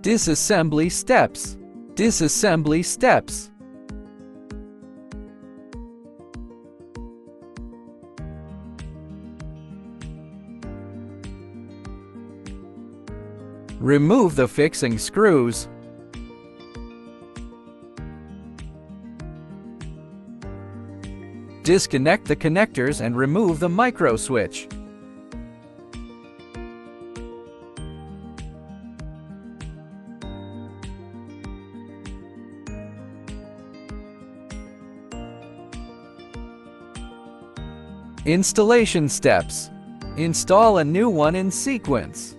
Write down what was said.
Disassembly steps. Disassembly steps. Remove the fixing screws. Disconnect the connectors and remove the micro switch. Installation steps. Install a new one in sequence.